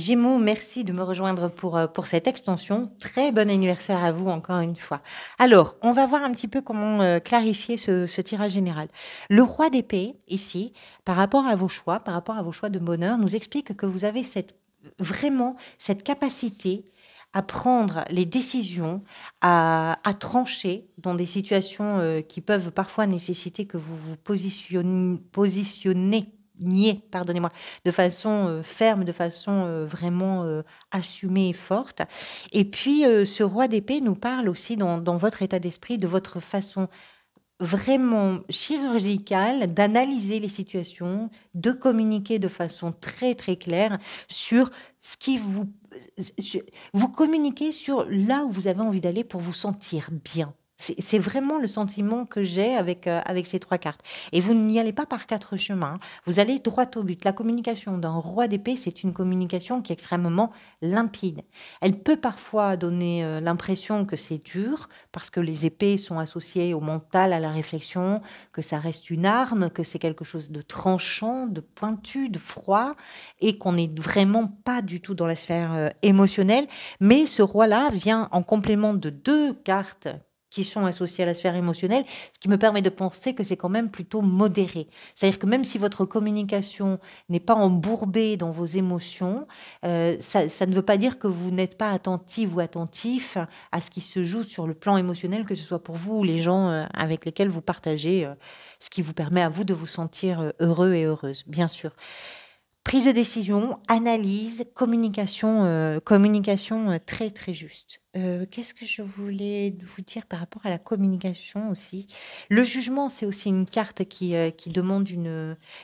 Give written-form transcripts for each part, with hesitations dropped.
Gémeaux, merci de me rejoindre pour cette extension. Très bon anniversaire à vous encore une fois. Alors, on va voir un petit peu comment clarifier ce tirage général. Le roi d'épée, ici, par rapport à vos choix, par rapport à vos choix de bonheur, nous explique que vous avez vraiment cette capacité à prendre les décisions, à trancher dans des situations qui peuvent parfois nécessiter que vous vous positionnez, pardonnez-moi, de façon ferme, de façon vraiment assumée et forte. Et puis, ce roi d'épée nous parle aussi dans votre état d'esprit de votre façon vraiment chirurgicale d'analyser les situations, de communiquer de façon très très claire sur ce qui vous communiquez sur là où vous avez envie d'aller pour vous sentir bien. C'est vraiment le sentiment que j'ai avec ces trois cartes. Et vous n'y allez pas par quatre chemins, hein. Vous allez droit au but. La communication d'un roi d'épée, c'est une communication qui est extrêmement limpide. Elle peut parfois donner l'impression que c'est dur, parce que les épées sont associées au mental, à la réflexion, que ça reste une arme, que c'est quelque chose de tranchant, de pointu, de froid, et qu'on n'est vraiment pas du tout dans la sphère émotionnelle. Mais ce roi-là vient en complément de deux cartes qui sont associées à la sphère émotionnelle, ce qui me permet de penser que c'est quand même plutôt modéré. C'est-à-dire que même si votre communication n'est pas embourbée dans vos émotions, ça ne veut pas dire que vous n'êtes pas attentive ou attentif à ce qui se joue sur le plan émotionnel, que ce soit pour vous ou les gens avec lesquels vous partagez, ce qui vous permet à vous de vous sentir heureux et heureuse, bien sûr. Prise de décision, analyse, communication très très juste. Qu'est-ce que je voulais vous dire par rapport à la communication aussi? Le jugement, c'est aussi une carte qui demande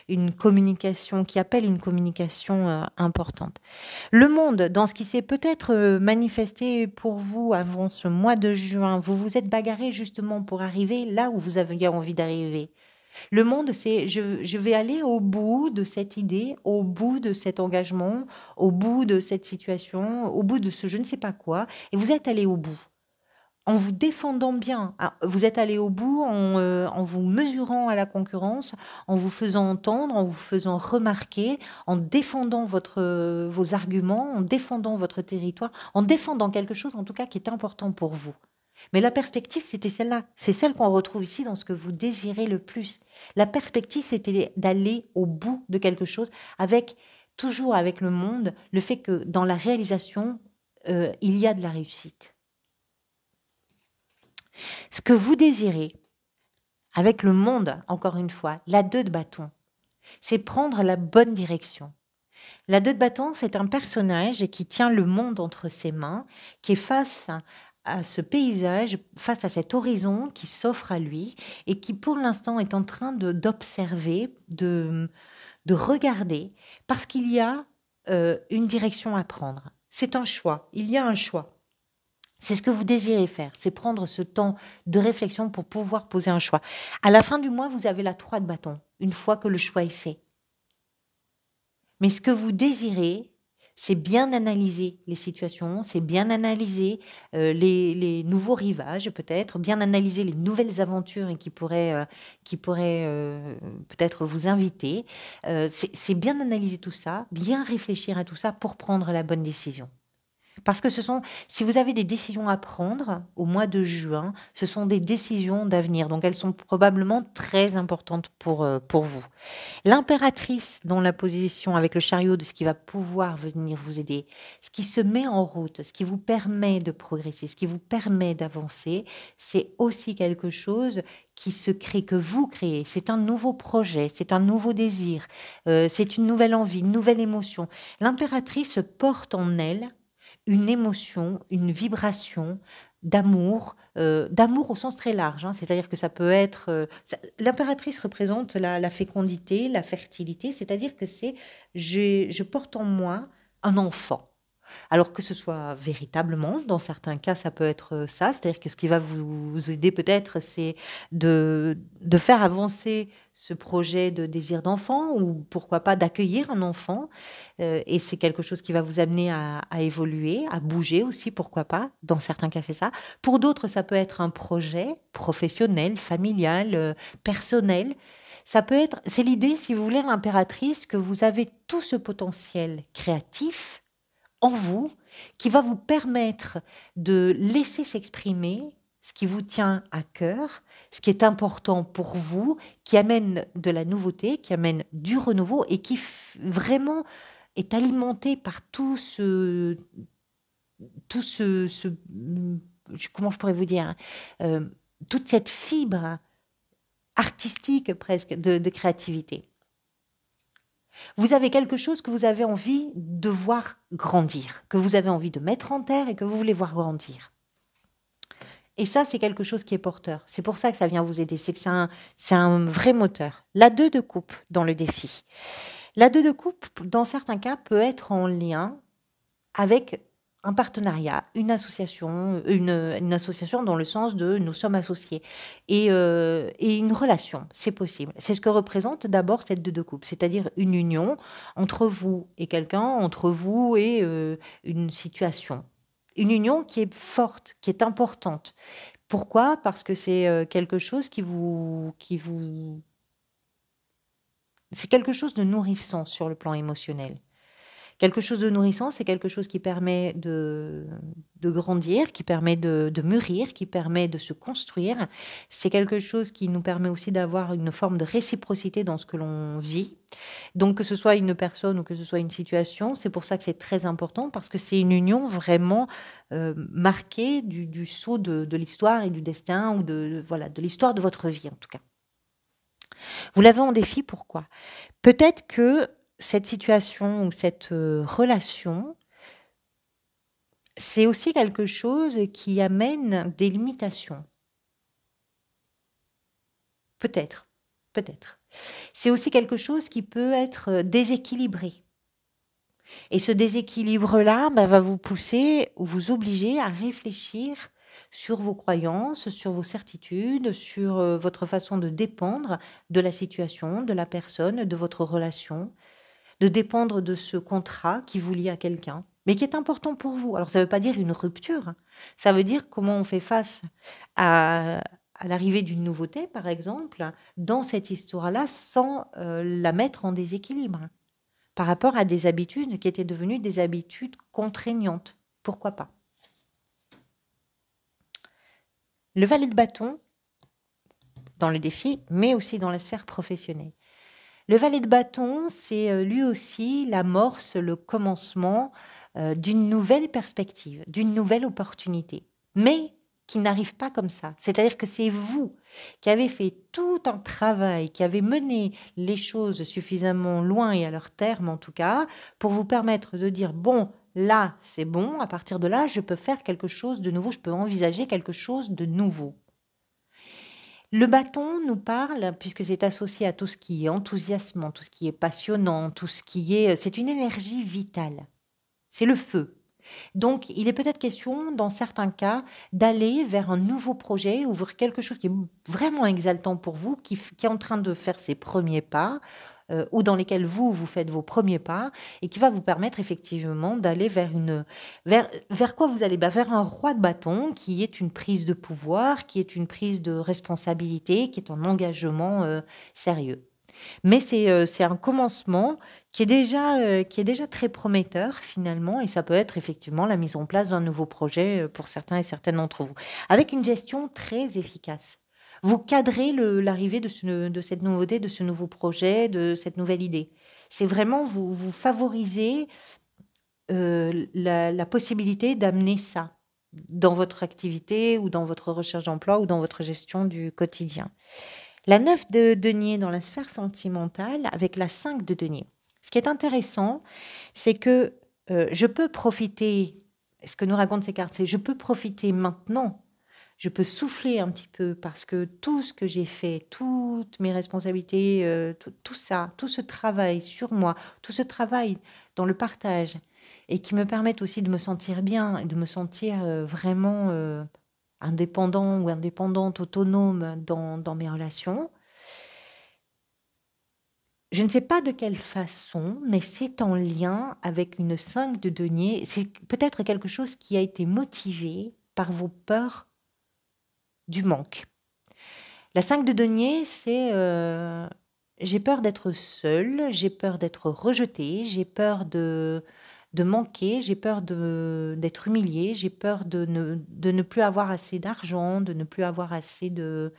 une communication, qui appelle une communication importante. Le monde, dans ce qui s'est peut-être manifesté pour vous avant ce mois de juin, vous vous êtes bagarré justement pour arriver là où vous aviez envie d'arriver. Le monde, c'est je vais aller au bout de cette idée, au bout de cet engagement, au bout de cette situation, au bout de ce je ne sais pas quoi. Et vous êtes allé au bout en vous défendant bien. Ah, vous êtes allé au bout en vous mesurant à la concurrence, en vous faisant entendre, en vous faisant remarquer, en défendant vos arguments, en défendant votre territoire, en défendant quelque chose en tout cas qui est important pour vous. Mais la perspective, c'était celle-là. C'est celle qu'on retrouve ici dans ce que vous désirez le plus. La perspective, c'était d'aller au bout de quelque chose avec, toujours avec le monde, le fait que dans la réalisation, il y a de la réussite. Ce que vous désirez avec le monde, encore une fois, la 2 de bâton, c'est prendre la bonne direction. La 2 de bâton, c'est un personnage qui tient le monde entre ses mains, qui est face à ce paysage, face à cet horizon qui s'offre à lui et qui pour l'instant est en train d'observer, de regarder, parce qu'il y a une direction à prendre. C'est un choix, il y a un choix. C'est ce que vous désirez faire, c'est prendre ce temps de réflexion pour pouvoir poser un choix. À la fin du mois, vous avez la 3 de bâton, une fois que le choix est fait. Mais ce que vous désirez, c'est bien analyser les situations, c'est bien analyser les nouveaux rivages peut-être, bien analyser les nouvelles aventures et qui pourraient peut-être vous inviter. C'est bien analyser tout ça, bien réfléchir à tout ça pour prendre la bonne décision. Parce que si vous avez des décisions à prendre au mois de juin, ce sont des décisions d'avenir. Donc elles sont probablement très importantes pour vous. L'impératrice dans la position avec le chariot de ce qui va pouvoir venir vous aider, ce qui se met en route, ce qui vous permet de progresser, ce qui vous permet d'avancer, c'est aussi quelque chose qui se crée, que vous créez. C'est un nouveau projet, c'est un nouveau désir, c'est une nouvelle envie, une nouvelle émotion. L'impératrice porte en elle une émotion, une vibration d'amour au sens très large, hein. C'est-à-dire que ça peut être... l'impératrice représente la fécondité, la fertilité, c'est-à-dire que je porte en moi un enfant. Alors que ce soit véritablement, dans certains cas, ça peut être ça, c'est-à-dire que ce qui va vous aider peut-être, c'est de faire avancer ce projet de désir d'enfant ou pourquoi pas d'accueillir un enfant. Et c'est quelque chose qui va vous amener à évoluer, à bouger aussi, pourquoi pas. Dans certains cas, c'est ça. Pour d'autres, ça peut être un projet professionnel, familial, personnel. Ça peut être, c'est l'idée, si vous voulez, l'impératrice, que vous avez tout ce potentiel créatif en vous qui va vous permettre de laisser s'exprimer ce qui vous tient à cœur, ce qui est important pour vous, qui amène de la nouveauté, qui amène du renouveau et qui vraiment est alimenté par comment je pourrais vous dire, hein, toute cette fibre artistique presque de créativité. Vous avez quelque chose que vous avez envie de voir grandir, que vous avez envie de mettre en terre et que vous voulez voir grandir. Et ça, c'est quelque chose qui est porteur. C'est pour ça que ça vient vous aider. C'est que c'est un vrai moteur. La 2 de coupe dans le défi. La 2 de coupe, dans certains cas, peut être en lien avec un partenariat, une association dans le sens de nous sommes associés et une relation, c'est possible. C'est ce que représente d'abord cette 2 de coupe, c'est-à-dire une union entre vous et quelqu'un, entre vous et une situation. Une union qui est forte, qui est importante. Pourquoi? Parce que c'est quelque chose c'est quelque chose de nourrissant sur le plan émotionnel. Quelque chose de nourrissant, c'est quelque chose qui permet de grandir, qui permet de mûrir, qui permet de se construire. C'est quelque chose qui nous permet aussi d'avoir une forme de réciprocité dans ce que l'on vit. Donc, que ce soit une personne ou que ce soit une situation, c'est pour ça que c'est très important parce que c'est une union vraiment marquée du sceau de l'histoire et du destin ou voilà, de l'histoire de votre vie en tout cas. Vous l'avez en défi, pourquoi? Peut-être que cette situation ou cette relation, c'est aussi quelque chose qui amène des limitations. Peut-être, peut-être. C'est aussi quelque chose qui peut être déséquilibré. Et ce déséquilibre-là va vous pousser ou vous obliger à réfléchir sur vos croyances, sur vos certitudes, sur votre façon de dépendre de la situation, de la personne, de votre relation, de dépendre de ce contrat qui vous lie à quelqu'un, mais qui est important pour vous. Alors ça ne veut pas dire une rupture, hein. Ça veut dire comment on fait face à l'arrivée d'une nouveauté, par exemple, dans cette histoire-là, sans la mettre en déséquilibre, hein, par rapport à des habitudes qui étaient devenues des habitudes contraignantes. Pourquoi pas? Le valet de bâton, dans le défi, mais aussi dans la sphère professionnelle. Le valet de bâton, c'est lui aussi l'amorce, le commencement d'une nouvelle perspective, d'une nouvelle opportunité, mais qui n'arrive pas comme ça. C'est-à-dire que c'est vous qui avez fait tout un travail, qui avez mené les choses suffisamment loin et à leur terme en tout cas, pour vous permettre de dire, bon, là, c'est bon, à partir de là, je peux faire quelque chose de nouveau, je peux envisager quelque chose de nouveau. Le bâton nous parle, puisque c'est associé à tout ce qui est enthousiasmant, tout ce qui est passionnant, tout ce qui est... C'est une énergie vitale. C'est le feu. Donc, il est peut-être question, dans certains cas, d'aller vers un nouveau projet, ouvrir quelque chose qui est vraiment exaltant pour vous, qui est en train de faire ses premiers pas, ou dans lesquels vous faites vos premiers pas, et qui va vous permettre effectivement d'aller vers quoi vous allez? Vers un roi de bâton, qui est une prise de pouvoir, qui est une prise de responsabilité, qui est un engagement sérieux. Mais c'est un commencement qui est déjà très prometteur finalement, et ça peut être effectivement la mise en place d'un nouveau projet pour certains et certaines d'entre vous, avec une gestion très efficace. Vous cadrez l'arrivée de cette nouveauté, de ce nouveau projet, de cette nouvelle idée. C'est vraiment, vous favorisez la possibilité d'amener ça dans votre activité ou dans votre recherche d'emploi ou dans votre gestion du quotidien. La 9 de denier dans la sphère sentimentale avec la 5 de denier. Ce qui est intéressant, c'est que je peux profiter, ce que nous racontent ces cartes, c'est je peux profiter maintenant, je peux souffler un petit peu parce que tout ce que j'ai fait, toutes mes responsabilités, tout ça, tout ce travail sur moi, tout ce travail dans le partage et qui me permettent aussi de me sentir bien et de me sentir vraiment indépendant ou indépendante, autonome dans mes relations. Je ne sais pas de quelle façon, mais c'est en lien avec une 5 de denier. C'est peut-être quelque chose qui a été motivé par vos peurs du manque. La 5 de denier, c'est j'ai peur d'être seule, j'ai peur d'être rejetée, j'ai peur de manquer, j'ai peur d'être humiliée, j'ai peur de ne plus avoir assez d'argent, de ne plus avoir assez de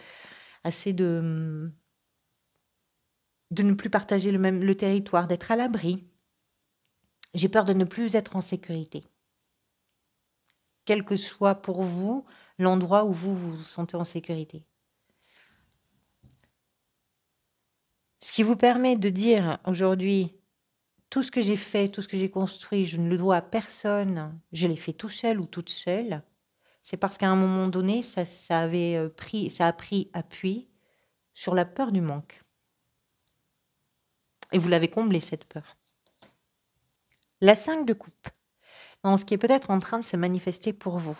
ne plus partager le territoire, d'être à l'abri. J'ai peur de ne plus être en sécurité. Quel que soit pour vous l'endroit où vous vous sentez en sécurité. Ce qui vous permet de dire aujourd'hui, tout ce que j'ai fait, tout ce que j'ai construit, je ne le dois à personne, je l'ai fait tout seul ou toute seule, c'est parce qu'à un moment donné, ça a pris appui sur la peur du manque. Et vous l'avez comblé, cette peur. La 5 de coupe, dans ce qui est peut-être en train de se manifester pour vous.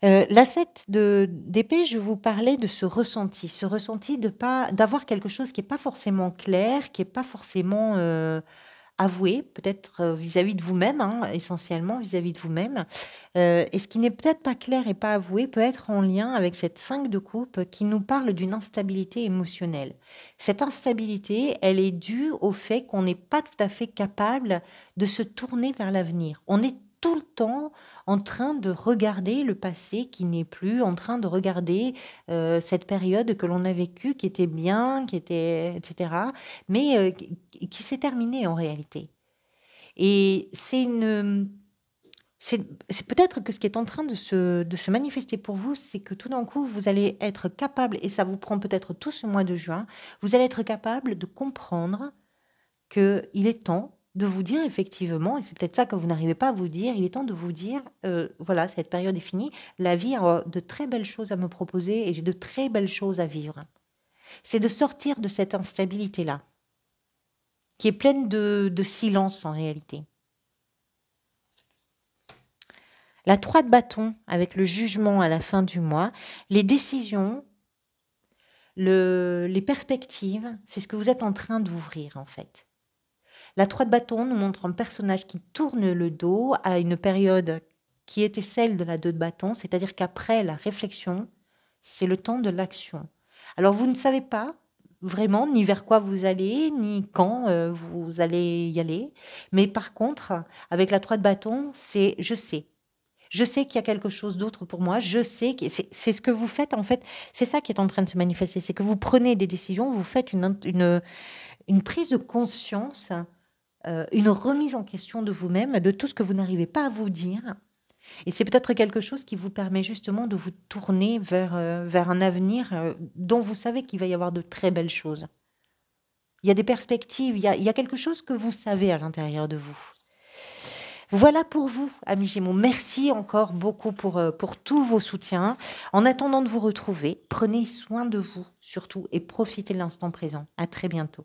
La 7 d'épée, je vous parlais de ce ressenti d'avoir quelque chose qui n'est pas forcément clair, qui n'est pas forcément avoué, peut-être vis-à-vis de vous-même, hein, essentiellement vis-à-vis de vous-même. Et ce qui n'est peut-être pas clair et pas avoué peut être en lien avec cette 5 de coupe qui nous parle d'une instabilité émotionnelle. Cette instabilité, elle est due au fait qu'on n'est pas tout à fait capable de se tourner vers l'avenir. On est tout le temps en train de regarder le passé qui n'est plus, en train de regarder cette période que l'on a vécue, qui était bien, etc., mais qui s'est terminée en réalité. Et c'est peut-être que ce qui est en train de se manifester pour vous, c'est que tout d'un coup, vous allez être capable, et ça vous prend peut-être tout ce mois de juin, vous allez être capable de comprendre qu'il est temps de vous dire effectivement, et c'est peut-être ça que vous n'arrivez pas à vous dire, il est temps de vous dire, voilà, cette période est finie, la vie a de très belles choses à me proposer et j'ai de très belles choses à vivre. C'est de sortir de cette instabilité-là, qui est pleine de silence en réalité. La 3 de bâton, avec le jugement à la fin du mois, les décisions, les perspectives, c'est ce que vous êtes en train d'ouvrir en fait. La 3 de bâton nous montre un personnage qui tourne le dos à une période qui était celle de la 2 de bâton, c'est-à-dire qu'après la réflexion, c'est le temps de l'action. Alors vous ne savez pas vraiment ni vers quoi vous allez, ni quand vous allez y aller, mais par contre, avec la 3 de bâton, c'est je sais. Je sais qu'il y a quelque chose d'autre pour moi, je sais que c'est ce que vous faites en fait, c'est ça qui est en train de se manifester, c'est que vous prenez des décisions, vous faites une prise de conscience, une remise en question de vous-même, de tout ce que vous n'arrivez pas à vous dire. Et c'est peut-être quelque chose qui vous permet justement de vous tourner vers un avenir dont vous savez qu'il va y avoir de très belles choses. Il y a des perspectives, il y a quelque chose que vous savez à l'intérieur de vous. Voilà pour vous, amis Gémeaux. Merci encore beaucoup pour tous vos soutiens. En attendant de vous retrouver, prenez soin de vous surtout et profitez de l'instant présent. À très bientôt.